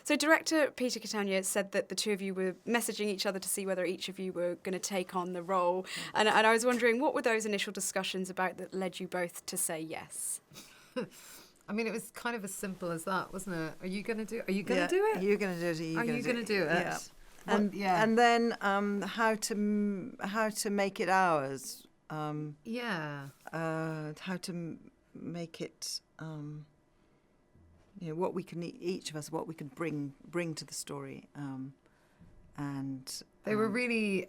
So director Peter Cattaneo said that the two of you were messaging each other to see whether each of you were going to take on the role. And I was wondering, what were those initial discussions about that led you both to say yes? I mean, it was kind of as simple as that, wasn't it? Are you going to do it? Are you going to do it? Are you going to do it? Are you going to do it? Yeah. And then how to make it ours. How to make it. What we can each of us, what we can bring to the story, and they were really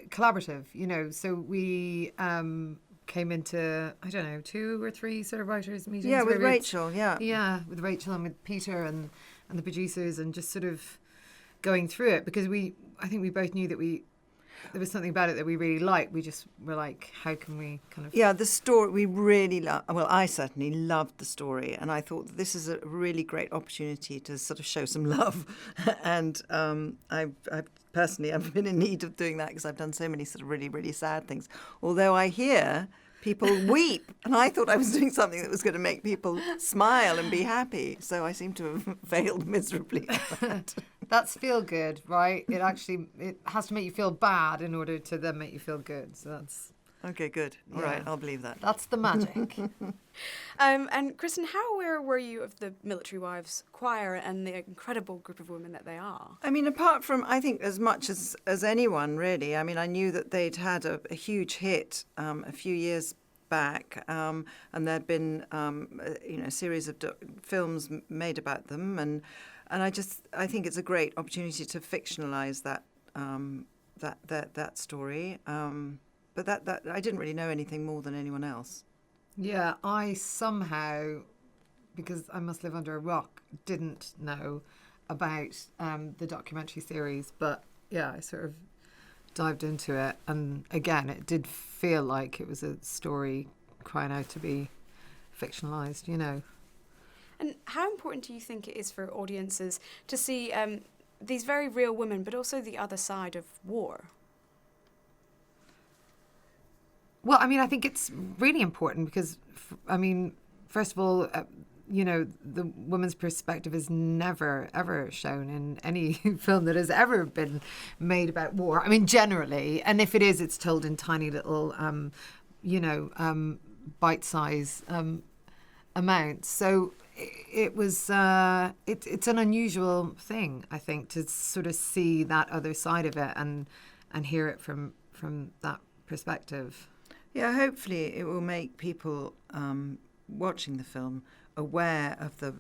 collaborative. So we came into, I don't know, 2 or 3 sort of writers' meetings. Yeah, with Rachel, with Rachel and with Peter and the producers, and just sort of going through it, because I think we both knew that there was something about it that we really liked. We just were like, how can we kind of... Yeah, the story, we really loved. Well, I certainly loved the story, and I thought that this is a really great opportunity to sort of show some love. And I've been in need of doing that, because I've done so many sort of really, really sad things. Although I hear people weep, and I thought I was doing something that was going to make people smile and be happy. So I seem to have failed miserably. That's feel good, right? It has to make you feel bad in order to then make you feel good. So that's... Okay, good. All right, I'll believe that. That's the magic. And Kristin, how aware were you of the Military Wives choir and the incredible group of women that they are? I mean, apart from, I think, as much as anyone, really. I mean, I knew that they'd had a huge hit a few years back, and there'd been, a series of films made about them, and I think it's a great opportunity to fictionalise that story. But that I didn't really know anything more than anyone else. Yeah, I somehow, because I must live under a rock, didn't know about the documentary series. But yeah, I sort of dived into it. And again, it did feel like it was a story crying out to be fictionalised, And how important do you think it is for audiences to see these very real women, but also the other side of war? Well, I mean, I think it's really important because, first of all, the woman's perspective is never, ever shown in any film that has ever been made about war. I mean, generally. And if it is, it's told in tiny little, bite-size amounts. So it was, it's an unusual thing, I think, to sort of see that other side of it and hear it from that perspective. Yeah, hopefully it will make people watching the film aware of the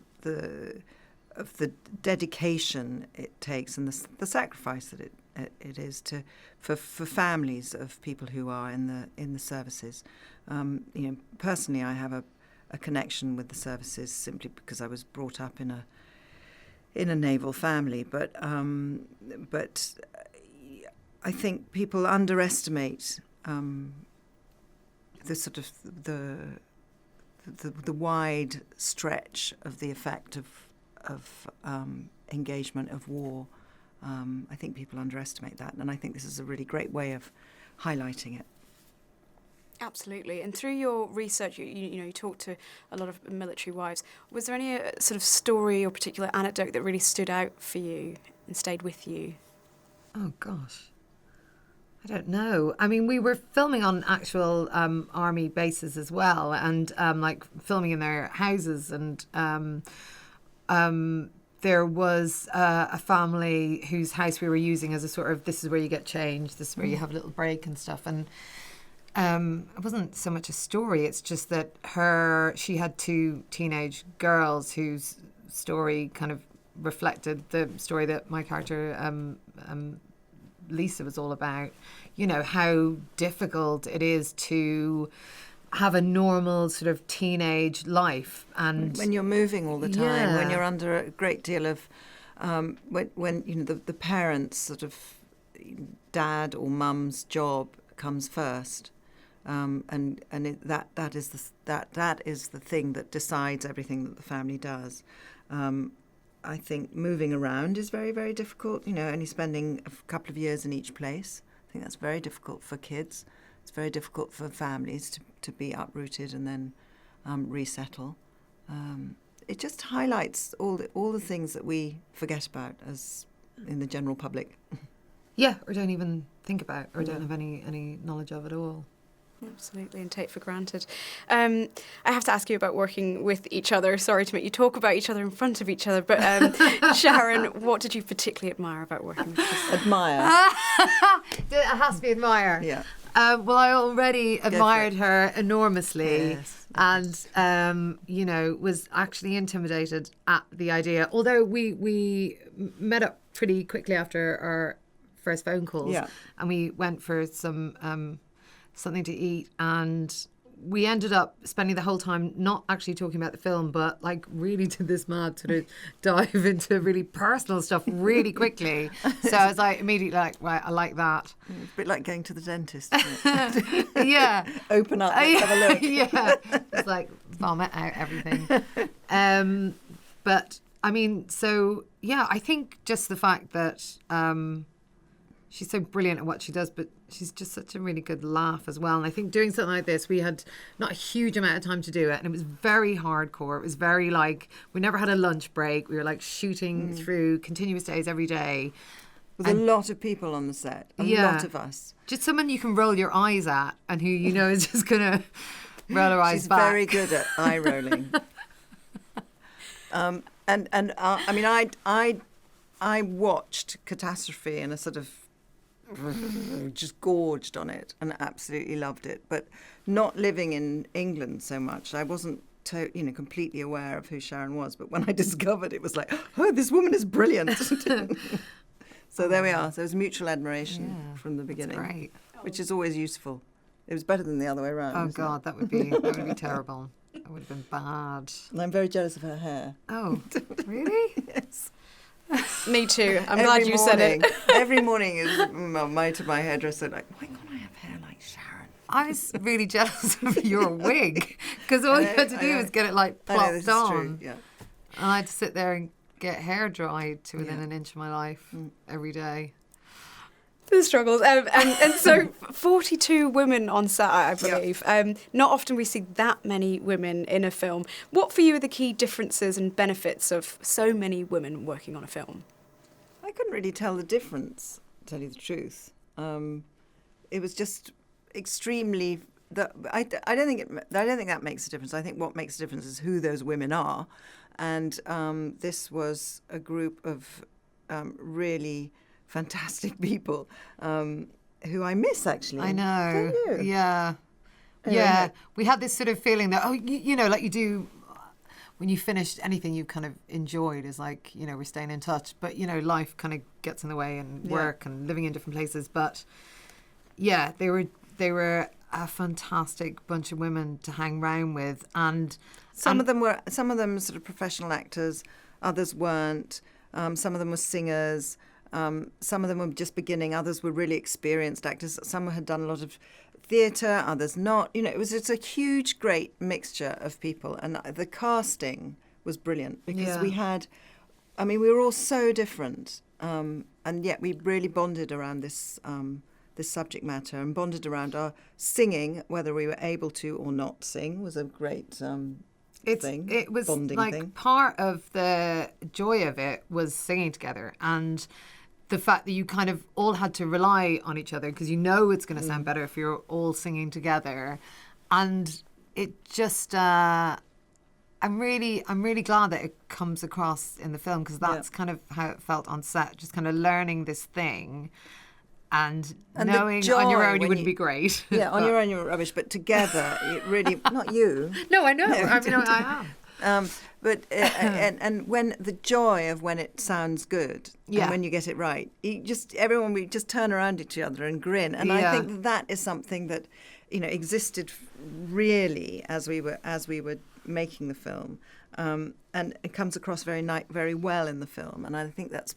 dedication it takes and the sacrifice that it is for families of people who are in the services. Personally, I have a connection with the services simply because I was brought up in a naval family, but I think people underestimate the sort of the wide stretch of the effect of engagement of war. I think people underestimate that, and I think this is a really great way of highlighting it. Absolutely. And through your research, you talked to a lot of military wives. Was there any sort of story or particular anecdote that really stood out for you and stayed with you? Oh gosh. I don't know. I mean, we were filming on actual army bases as well, and filming in their houses. And there was a family whose house we were using as a sort of, this is where you get changed, this is where you have a little break and stuff. And it wasn't so much a story. It's just that she had 2 teenage girls whose story kind of reflected the story that my character Lisa was all about, how difficult it is to have a normal sort of teenage life, and when you're moving all the time, when you're under a great deal of when the parents' sort of dad or mum's job comes first, and that is the thing that decides everything that the family does. I think moving around is very, very difficult, only spending a couple of years in each place. I think that's very difficult for kids. It's very difficult for families to be uprooted and then resettle. it just highlights all the things that we forget about as in the general public. Yeah, or don't even think about, or don't have any knowledge of at all. Absolutely, and take for granted. I have to ask you about working with each other. Sorry to make you talk about each other in front of each other, but Sharon, what did you particularly admire about working with Kristin? Admire. It has to be admire. Yeah. Well, I already admired her enormously. Yes. And, was actually intimidated at the idea. Although we met up pretty quickly after our first phone calls. Yeah. And we went for some something to eat, and we ended up spending the whole time not actually talking about the film, but like really to this mad sort of dive into really personal stuff really quickly. So I was like immediately like, right, I like that. It's a bit like going to the dentist, isn't it? Yeah. Open up, let's have a look. Yeah. It's like vomit out everything. But I mean, so yeah, I think just the fact that she's so brilliant at what she does, but she's just such a really good laugh as well. And I think doing something like this, we had not a huge amount of time to do it, and it was very hardcore. It was very like, we never had a lunch break. We were like shooting through continuous days every day. With a lot of people on the set, a lot of us. Just someone you can roll your eyes at, and who you know is just going to roll her eyes She's back. very good at eye rolling. I mean, I watched Catastrophe in a sort of just gorged on it and absolutely loved it. But not living in England so much, I wasn't completely aware of who Sharon was. But when I discovered it, was like, oh, this woman is brilliant. So there we are. So it was mutual admiration from the beginning, Right. which is always useful. It was better than the other way around. Oh isn't God, it? that would be terrible. That would have been bad. And I'm very jealous of her hair. Oh, really? Yes. Me too. I'm glad you said it. Every morning is my hairdresser like, why can't I have hair like Sharon? I was really jealous of your wig, because all you had to do was get it like I know, this plopped is on. true, yeah. And I had to sit there and get hair dried to within an inch of my life every day. The struggles. And so 42 women on set, I believe. Not often we see that many women in a film. What for you are the key differences and benefits of so many women working on a film? I couldn't really tell the difference, to tell you the truth. It was just extremely. I don't think that makes a difference. I think what makes a difference is who those women are, and this was a group of really fantastic people who I miss, actually. I know. Don't you? Yeah. Anyway, Yeah. We had this sort of feeling that, like you do when you finished anything you kind of enjoyed, is like, we're staying in touch. But, life kind of gets in the way, and work and living in different places. But yeah, they were a fantastic bunch of women to hang around with. And some of them sort of professional actors, others weren't. Some of them were singers. Some of them were just beginning. Others were really experienced actors. Some had done a lot of theatre, others not. It's a huge, great mixture of people. And the casting was brilliant because we were all so different. And yet we really bonded around this subject matter, and bonded around our singing, whether we were able to or not sing was a great thing. It was bonding like thing. Part of the joy of it was singing together, and the fact that you kind of all had to rely on each other, because it's going to sound better if you're all singing together. And it just I'm really glad that it comes across in the film, because that's kind of how it felt on set, just kind of learning this thing and knowing on your own you wouldn't be great. Yeah, on your own you were rubbish, but together it really, not you. No, I know. I am. But and when the joy of when it sounds good, and when you get it right, we just turn around each other and grin. And I think that is something that existed really as we were making the film, and it comes across very well in the film. And I think that's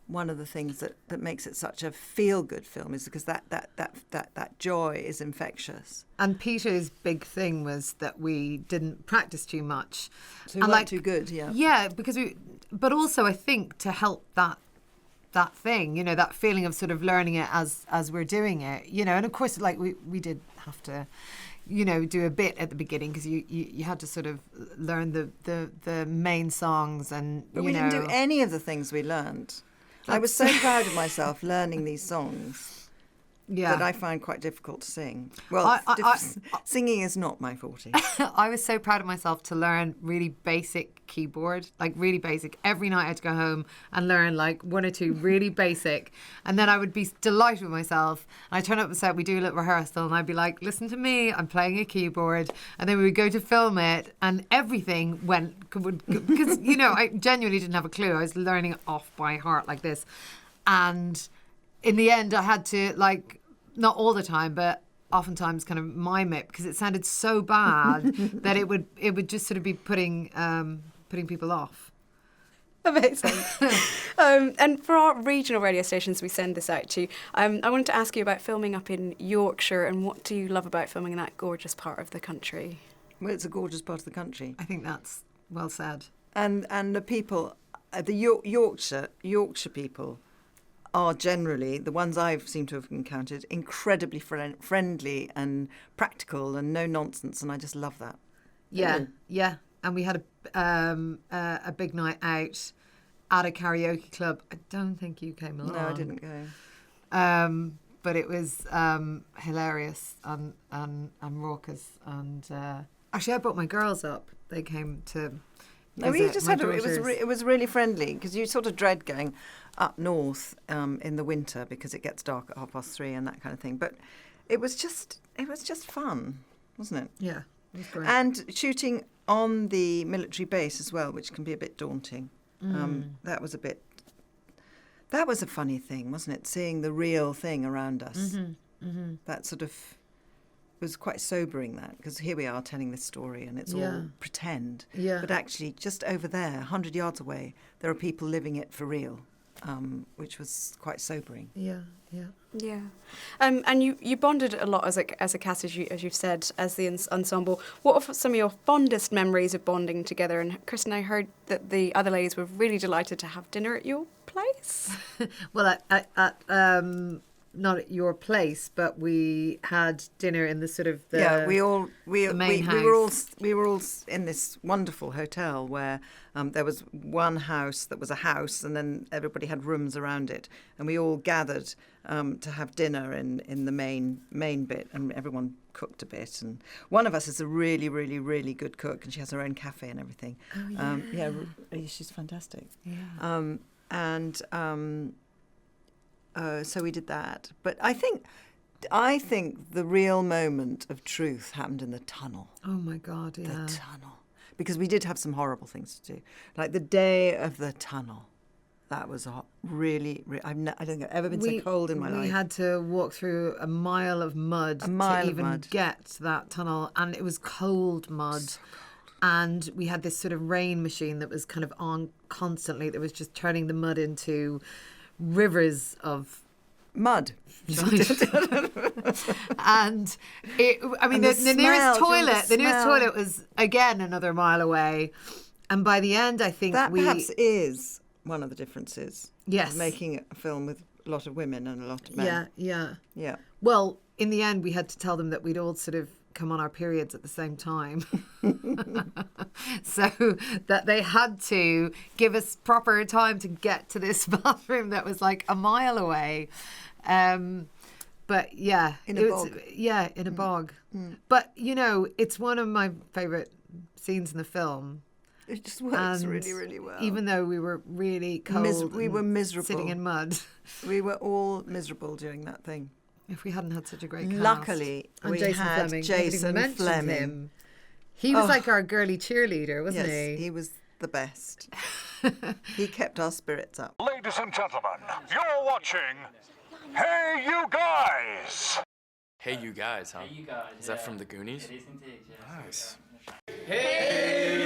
one of the things that makes it such a feel-good film, is because that joy is infectious. And Peter's big thing was that we didn't practice too much. So we weren't too good, yeah. Yeah, but also I think to help that thing, that feeling of sort of learning it as we're doing it, and of course, like we did have to, do a bit at the beginning because you had to sort of learn the main songs But we didn't do any of the things we learned. I was so proud of myself learning these songs. Yeah. That I find quite difficult to sing. Well, singing is not my forte. I was so proud of myself to learn really basic keyboard, like really basic. Every night I had to go home and learn like one or two really basic. And then I would be delighted with myself. And I'd turn up and say, we do a little rehearsal. And I'd be like, listen to me, I'm playing a keyboard. And then we would go to film it and everything went, because, I genuinely didn't have a clue. I was learning it off by heart like this. And in the end, I had to not all the time, but oftentimes kind of mime it because it sounded so bad that it would just sort of be putting people off. Amazing. And for our regional radio stations we send this out to, I wanted to ask you about filming up in Yorkshire and what do you love about filming in that gorgeous part of the country? Well, it's a gorgeous part of the country. I think that's well said. And the people, the Yorkshire people are generally, the ones I've seemed to have encountered, incredibly friendly and practical and no nonsense, and I just love that. Yeah. And we had a big night out at a karaoke club. I don't think you came along. No, I didn't go. But it was hilarious and raucous. And actually, I brought my girls up. They came to. No, we just had it was really friendly because you sort of dread going up north in the winter because it gets dark at 3:30 and that kind of thing. But it was just fun, wasn't it? Yeah, it was great. And shooting on the military base as well, which can be a bit daunting. That was a funny thing, wasn't it? Seeing the real thing around us. That sort of was quite sobering, that, because here we are telling this story and it's all pretend. Yeah. But actually, just over there, 100 yards away, there are people living it for real, which was quite sobering. Yeah. And you bonded a lot as a cast, as you've said, as the ensemble. What are some of your fondest memories of bonding together? And Kristin, I heard that the other ladies were really delighted to have dinner at your place. Well, at not at your place, but we had dinner in the sort of the main house. We were all in this wonderful hotel where there was one house that was a house, and then everybody had rooms around it, and we all gathered to have dinner in the main bit, and everyone cooked a bit. And one of us is a really, really, really good cook, and she has her own cafe and everything. Oh, yeah. She's fantastic. Yeah. So we did that. But I think the real moment of truth happened in the tunnel. Oh my God, yeah. The tunnel. Because we did have some horrible things to do. Like the day of the tunnel. That was really, I don't think I've ever been so cold in my life. We had to walk through a mile of mud to even get to that tunnel. And it was cold mud. So cold. And we had this sort of rain machine that was kind of on constantly, that was just turning the mud into rivers of mud. And the nearest toilet was again another mile away. And by the end, I think that perhaps is one of the differences. Yes. Of making a film with a lot of women and a lot of men. Yeah. Well, in the end, we had to tell them that we'd all sort of come on our periods at the same time. So that they had to give us proper time to get to this bathroom that was like a mile away. But yeah. In a bog. Yeah, in a bog. But, it's one of my favourite scenes in the film. It just works really, really well. Even though we were really cold, we were miserable, sitting in mud. We were all miserable during that thing. If we hadn't had such a great cast. Luckily, and we Jason had Flemyng. Jason Flemyng. Him. He was like our girly cheerleader, wasn't he? Yes, he was the best. He kept our spirits up. Ladies and gentlemen, you're watching Hey You Guys! Hey You Guys, huh? Hey You Guys. Is that from the Goonies? It is indeed, yes. Nice. Hey